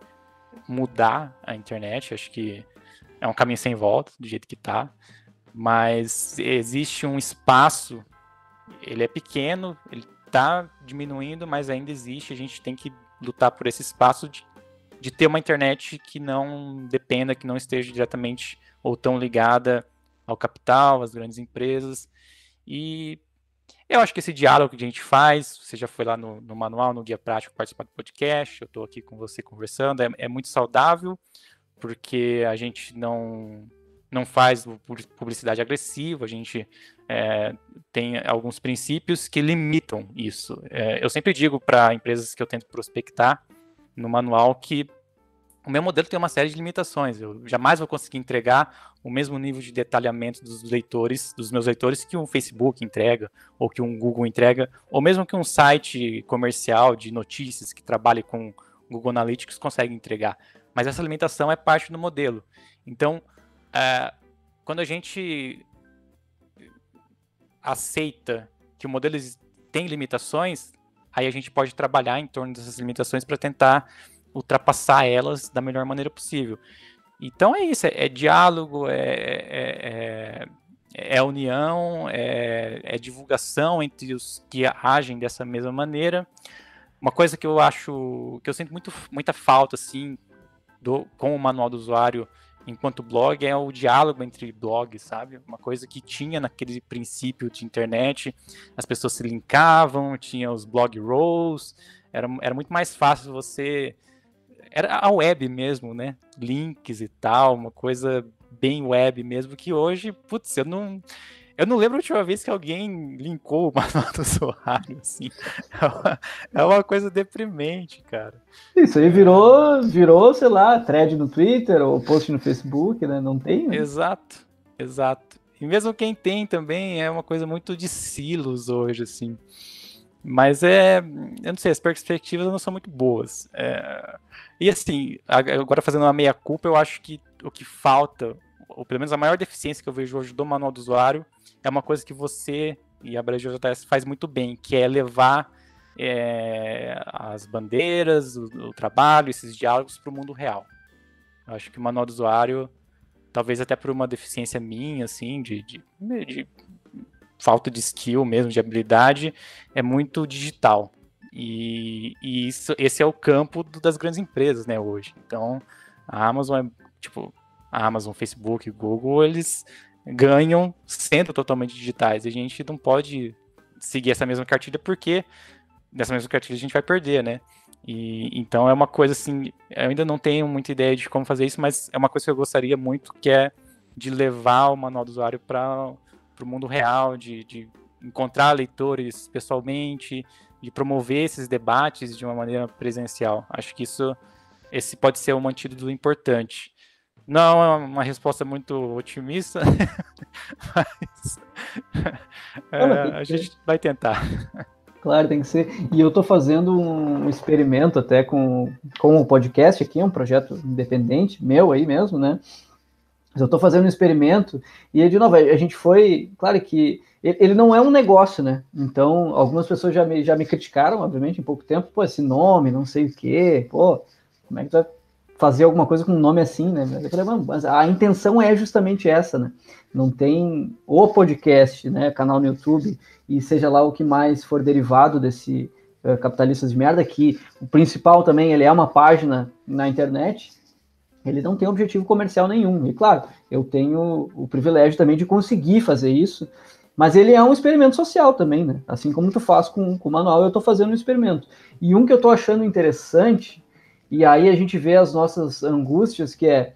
Speaker 2: mudar a internet, acho que é um caminho sem volta, do jeito que está, mas existe um espaço, ele é pequeno, ele está diminuindo, mas ainda existe, a gente tem que lutar por esse espaço de ter uma internet que não dependa, que não esteja diretamente ou tão ligada ao capital, às grandes empresas. E eu acho que esse diálogo que a gente faz, você já foi lá no manual, no guia prático, participar do podcast, eu estou aqui com você conversando, é muito saudável, porque a gente não faz publicidade agressiva, a gente tem alguns princípios que limitam isso. Eu sempre digo para empresas que eu tento prospectar no manual que o meu modelo tem uma série de limitações. Eu jamais vou conseguir entregar o mesmo nível de detalhamento dos meus leitores, que um Facebook entrega, ou que um Google entrega, ou mesmo que um site comercial de notícias que trabalhe com Google Analytics consegue entregar. Mas essa limitação é parte do modelo. Então, quando a gente aceita que o modelo tem limitações, aí a gente pode trabalhar em torno dessas limitações para tentar ultrapassar elas da melhor maneira possível. Então é isso, é diálogo, é é união, é divulgação entre os que agem dessa mesma maneira. Uma coisa que eu acho, que eu sinto muita falta, assim, com o manual do usuário enquanto blog, é o diálogo entre blogs, sabe? Uma coisa que tinha naquele princípio de internet, as pessoas se linkavam, tinha os blog rolls, era muito mais fácil você... Era a web mesmo, né? Links e tal, uma coisa bem web mesmo, que hoje, putz, eu não lembro a última vez que alguém linkou o manual do usuário, assim. É uma coisa deprimente, cara.
Speaker 1: Isso aí virou, sei lá, thread no Twitter ou post no Facebook, né? Não tem, né?
Speaker 2: Exato, exato. E mesmo quem tem também é uma coisa muito de silos hoje, assim. Mas eu não sei, as perspectivas não são muito boas. E assim, agora fazendo uma meia-culpa, eu acho que o que falta, ou pelo menos a maior deficiência que eu vejo hoje do manual do usuário, é uma coisa que você e a BrasilJS faz muito bem, que é levar as bandeiras, o trabalho, esses diálogos para o mundo real. Eu acho que o manual do usuário, talvez até por uma deficiência minha, assim, de falta de skill mesmo, de habilidade, é muito digital. E esse é o campo das grandes empresas, né, hoje. Então, a Amazon a Amazon, Facebook, Google, eles ganham sendo totalmente digitais. E a gente não pode seguir essa mesma cartilha, porque dessa mesma cartilha a gente vai perder, né? Então é uma coisa assim, eu ainda não tenho muita ideia de como fazer isso, mas é uma coisa que eu gostaria muito, que é de levar o manual do usuário para o mundo real, de encontrar leitores pessoalmente, de promover esses debates de uma maneira presencial. Acho que esse pode ser um antídoto importante. Não é uma resposta muito otimista, mas a gente vai tentar.
Speaker 1: Claro, tem que ser. E eu estou fazendo um experimento até com o podcast aqui, um projeto independente, meu aí mesmo, né? Mas eu estou fazendo um experimento e, de novo, a gente foi... Claro que ele não é um negócio, né? Então, algumas pessoas já me criticaram, obviamente, em pouco tempo. Pô, esse nome, não sei o quê. Pô, como é que tu vai fazer alguma coisa com um nome assim, né? Eu falei, mas a intenção é justamente essa, né? Não tem o podcast, né? Canal no YouTube e seja lá o que mais for derivado desse Capitalistas de Merda, que o principal também, ele é uma página na internet. Ele não tem objetivo comercial nenhum. E claro, eu tenho o privilégio também de conseguir fazer isso, mas ele é um experimento social também, né? Assim como tu faz com o manual, eu estou fazendo um experimento. E um que eu estou achando interessante, e aí a gente vê as nossas angústias, que é,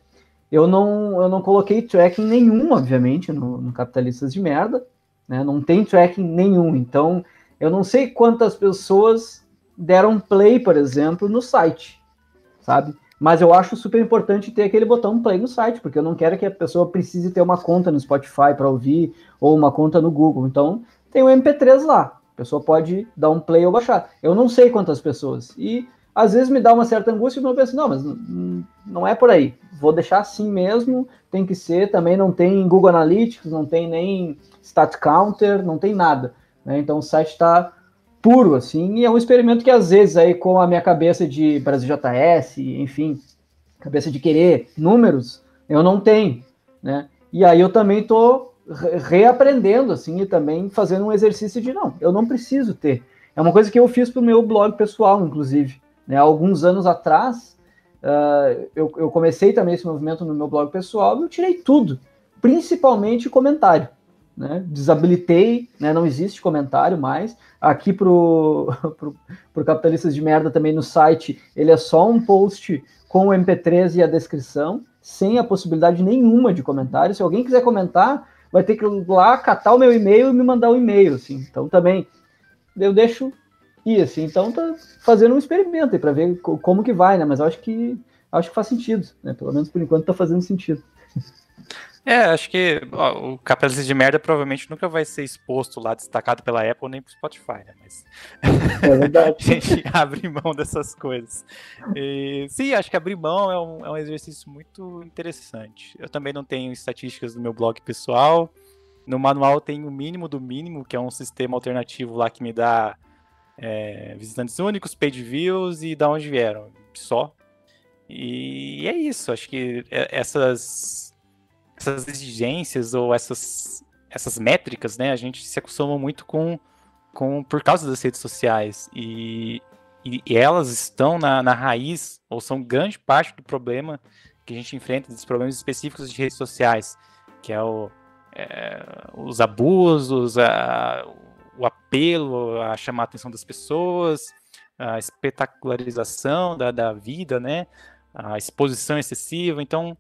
Speaker 1: eu não coloquei tracking nenhum, obviamente, no Capitalistas de Merda, né? Não tem tracking nenhum. Então, eu não sei quantas pessoas deram play, por exemplo, no site, sabe? Mas eu acho super importante ter aquele botão play no site, porque eu não quero que a pessoa precise ter uma conta no Spotify para ouvir, ou uma conta no Google. Então, tem o MP3 lá. A pessoa pode dar um play ou baixar. Eu não sei quantas pessoas. E, às vezes, me dá uma certa angústia e eu penso, não, mas não é por aí. Vou deixar assim mesmo, tem que ser. Também não tem Google Analytics, não tem nem Stat Counter, não tem nada, né? Então, o site está puro, assim, e é um experimento que às vezes aí com a minha cabeça de BrasilJS, enfim, cabeça de querer números, eu não tenho, né? E aí eu também tô reaprendendo, assim, e também fazendo um exercício de, não, eu não preciso ter. É uma coisa que eu fiz pro meu blog pessoal, inclusive, né? Há alguns anos atrás, eu comecei também esse movimento no meu blog pessoal e eu tirei tudo, principalmente comentário. Né? Desabilitei, né? Não existe comentário mais. Aqui pro Capitalistas de Merda também no site, ele é só um post com o MP3 e a descrição, sem a possibilidade nenhuma de comentário. Se alguém quiser comentar, vai ter que ir lá catar o meu e-mail e me mandar um e-mail, assim. Então também eu deixo ir, assim. Então tá fazendo um experimento aí para ver como que vai, né? Mas eu acho que faz sentido, né? Pelo menos por enquanto tá fazendo sentido.
Speaker 2: Acho que o Capitalistas de Merda provavelmente nunca vai ser exposto lá, destacado pela Apple nem pro Spotify, né? Mas
Speaker 1: é verdade.
Speaker 2: A gente abre mão dessas coisas. E, sim, acho que abrir mão é um exercício muito interessante. Eu também não tenho estatísticas do meu blog pessoal. No manual tem o mínimo do mínimo, que é um sistema alternativo lá que me dá visitantes únicos, page views e da onde vieram, só. E é isso, acho que essas exigências ou essas essas métricas, né, a gente se acostuma muito por causa das redes sociais, e elas estão na raiz, ou são grande parte do problema que a gente enfrenta, dos problemas específicos de redes sociais, que é os abusos, o apelo a chamar a atenção das pessoas, a espetacularização da vida, né, a exposição excessiva. Então,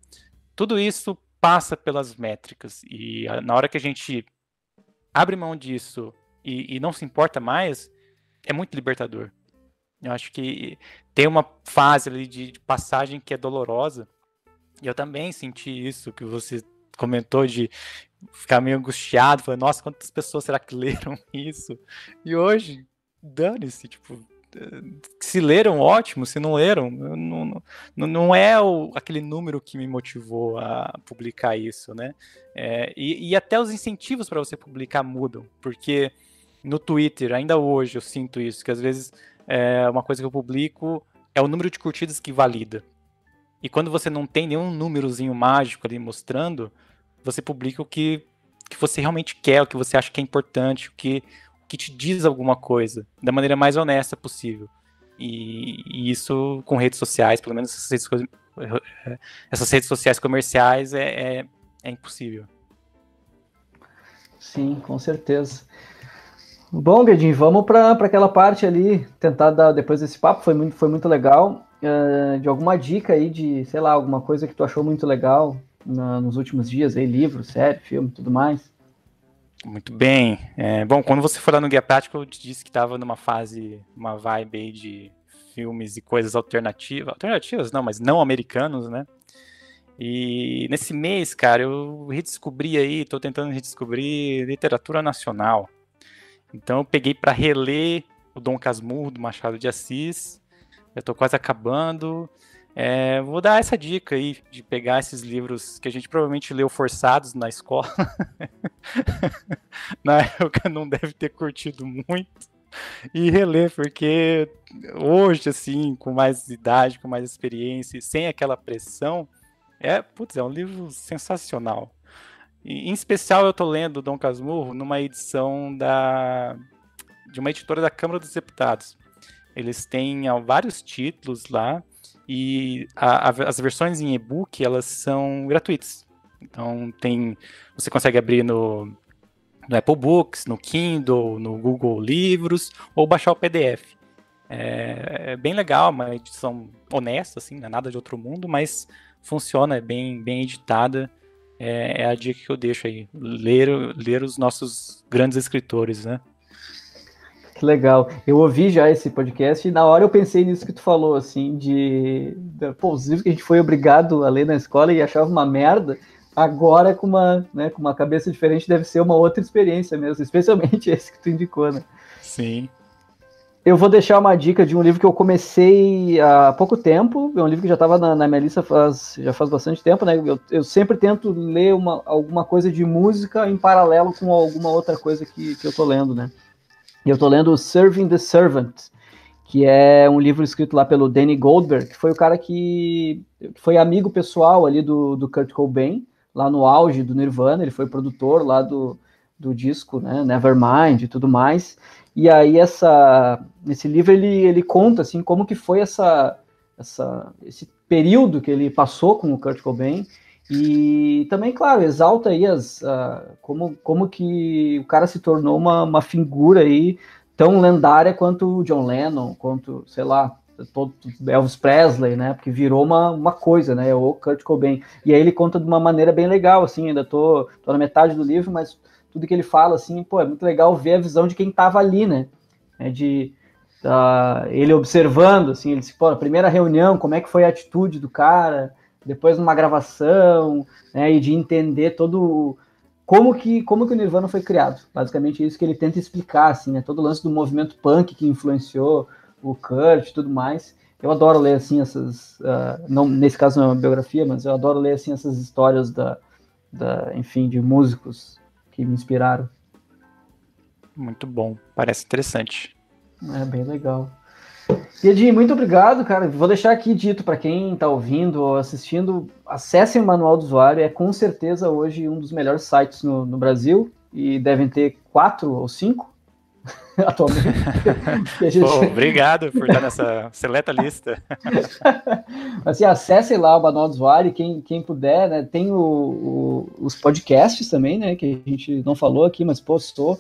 Speaker 2: tudo isso passa pelas métricas, e na hora que a gente abre mão disso e não se importa mais, é muito libertador. Eu acho que tem uma fase ali de passagem que é dolorosa, e eu também senti isso que você comentou, de ficar meio angustiado, falando, nossa, quantas pessoas será que leram isso? E hoje, dane-se, tipo, se leram, ótimo, se não leram, não é aquele número que me motivou a publicar isso, né? E até os incentivos para você publicar mudam, porque no Twitter, ainda hoje, eu sinto isso, que às vezes uma coisa que eu publico é o número de curtidas que valida. E quando você não tem nenhum númerozinho mágico ali mostrando, você publica o que você realmente quer, o que você acha que é importante, o que te diz alguma coisa, da maneira mais honesta possível. E isso com redes sociais, pelo menos essas redes sociais comerciais, é impossível.
Speaker 1: Sim, com certeza. Bom, Guedin, vamos para aquela parte ali, tentar dar, depois desse papo, foi muito legal, de alguma dica aí de, sei lá, alguma coisa que tu achou muito legal nos últimos dias, aí, livro, série, filme, tudo mais.
Speaker 2: Muito bem. Bom, quando você foi lá no Guia Prático, eu te disse que estava numa fase, uma vibe aí de filmes e coisas alternativas não, mas não americanos, né? E nesse mês, cara, eu redescobri aí, tô tentando redescobrir literatura nacional. Então eu peguei para reler o Dom Casmurro, do Machado de Assis. Já tô quase acabando. Vou dar essa dica aí, de pegar esses livros que a gente provavelmente leu forçados na escola. Na época não deve ter curtido muito. E reler, porque hoje, assim, com mais idade, com mais experiência, sem aquela pressão, é um livro sensacional. Em especial, eu tô lendo Dom Casmurro numa edição de uma editora da Câmara dos Deputados. Eles têm vários títulos lá, e as versões em e-book, elas são gratuitas. Então, você consegue abrir no Apple Books, no Kindle, no Google Livros, ou baixar o PDF. É bem legal, uma edição honesta, assim, não é nada de outro mundo, mas funciona, é bem editada. É a dica que eu deixo aí, ler os nossos grandes escritores, né?
Speaker 1: Que legal. Eu ouvi já esse podcast e na hora eu pensei nisso que tu falou, assim, os livros que a gente foi obrigado a ler na escola e achava uma merda, agora com uma cabeça diferente deve ser uma outra experiência mesmo, especialmente esse que tu indicou, né?
Speaker 2: Sim.
Speaker 1: Eu vou deixar uma dica de um livro que eu comecei há pouco tempo, é um livro que já estava na minha lista já faz bastante tempo, né? Eu sempre tento ler alguma coisa de música em paralelo com alguma outra coisa que eu tô lendo, né? E eu tô lendo Serving the Servant, que é um livro escrito lá pelo Danny Goldberg, que foi o cara que foi amigo pessoal ali do Kurt Cobain, lá no auge do Nirvana, ele foi produtor lá do disco, né, Nevermind e tudo mais. E aí nesse livro ele conta assim como que foi esse período que ele passou com o Kurt Cobain, e também, claro, exalta aí como que o cara se tornou uma figura aí tão lendária quanto o John Lennon, quanto, sei lá, todo Elvis Presley, né? Porque virou uma coisa, né? O Kurt Cobain. E aí ele conta de uma maneira bem legal, assim, ainda tô na metade do livro, mas tudo que ele fala, assim, é muito legal ver a visão de quem tava ali, né? Ele observando, assim, ele disse, a primeira reunião, como é que foi a atitude do cara, depois numa gravação, né, e de entender como que o Nirvana foi criado. Basicamente é isso que ele tenta explicar, assim, né, todo o lance do movimento punk que influenciou o Kurt e tudo mais. Eu adoro ler, assim, não, nesse caso não é uma biografia, mas eu adoro ler, assim, essas histórias enfim, de músicos que me inspiraram.
Speaker 2: Muito bom, parece interessante.
Speaker 1: É bem legal. Guedin, muito obrigado, cara. Vou deixar aqui dito para quem está ouvindo ou assistindo, acessem o Manual do Usuário, é com certeza hoje um dos melhores sites no Brasil, e devem ter 4 ou 5 atualmente.
Speaker 2: Gente... Pô, obrigado por estar nessa seleta lista.
Speaker 1: Assim, acessem lá o Manual do Usuário, quem puder, né? Tem os podcasts também, né? Que a gente não falou aqui, mas postou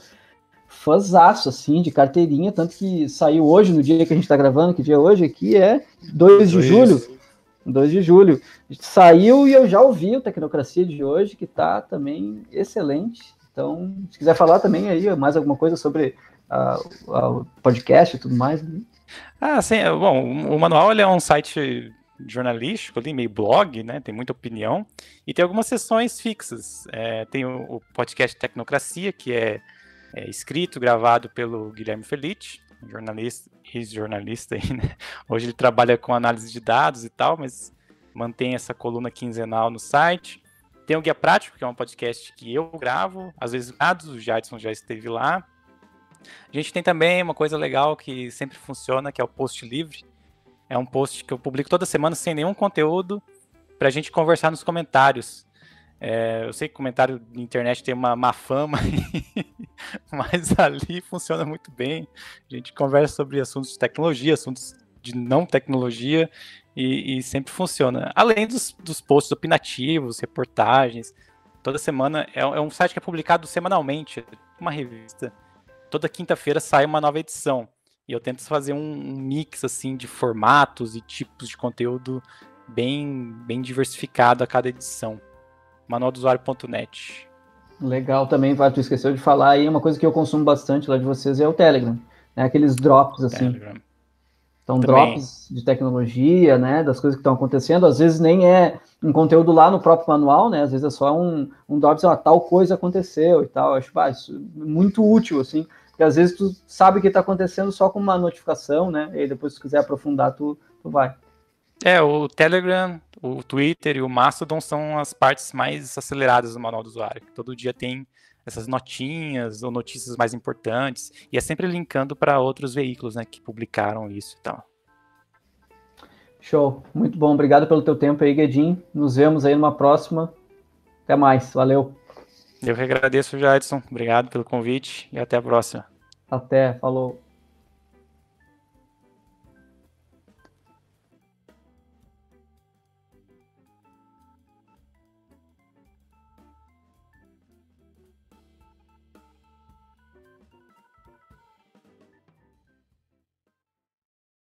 Speaker 1: fãzaço, assim, de carteirinha, tanto que saiu hoje, no dia que a gente está gravando, que dia é hoje aqui é 2 de julho. 2 de julho. Saiu e eu já ouvi o Tecnocracia de hoje, que está também excelente. Então, se quiser falar também aí mais alguma coisa sobre o podcast e tudo mais. Né?
Speaker 2: Sim. Bom, o Manual ele é um site jornalístico, ali, meio blog, né? Tem muita opinião. E tem algumas sessões fixas. Tem o podcast Tecnocracia, que é escrito, gravado pelo Guilherme Felitti, ex-jornalista aí, né? Hoje ele trabalha com análise de dados e tal, mas mantém essa coluna quinzenal no site. Tem o Guia Prático, que é um podcast que eu gravo, às vezes o Jadson já esteve lá. A gente tem também uma coisa legal que sempre funciona, que é o Post Livre. É um post que eu publico toda semana sem nenhum conteúdo, para a gente conversar nos comentários. Eu sei que comentário na internet tem uma má fama, mas ali funciona muito bem. A gente conversa sobre assuntos de tecnologia, assuntos de não tecnologia, e sempre funciona. Além dos posts opinativos, reportagens, toda semana. É um site que é publicado semanalmente, uma revista. Toda quinta-feira sai uma nova edição. E eu tento fazer um mix assim, de formatos e tipos de conteúdo bem diversificado a cada edição. manualdosuario.net.
Speaker 1: Legal também, tu esqueceu de falar aí, uma coisa que eu consumo bastante lá de vocês é o Telegram, né? Aqueles drops, assim.
Speaker 2: Telegram.
Speaker 1: Então, drops de tecnologia, né? Das coisas que estão acontecendo, às vezes nem é um conteúdo lá no próprio manual, né? Às vezes é só um drop, tal coisa aconteceu e tal. Eu acho isso muito útil, assim, porque às vezes tu sabe o que está acontecendo só com uma notificação, né? E aí depois, se tu quiser aprofundar, tu vai.
Speaker 2: O Telegram, o Twitter e o Mastodon são as partes mais aceleradas do manual do usuário. Todo dia tem essas notinhas ou notícias mais importantes, e é sempre linkando para outros veículos, né, que publicaram isso e tal.
Speaker 1: Show, muito bom. Obrigado pelo teu tempo aí, Guedin. Nos vemos aí numa próxima. Até mais, valeu.
Speaker 2: Eu que agradeço, Jadson. Obrigado pelo convite e até a próxima.
Speaker 1: Até, falou.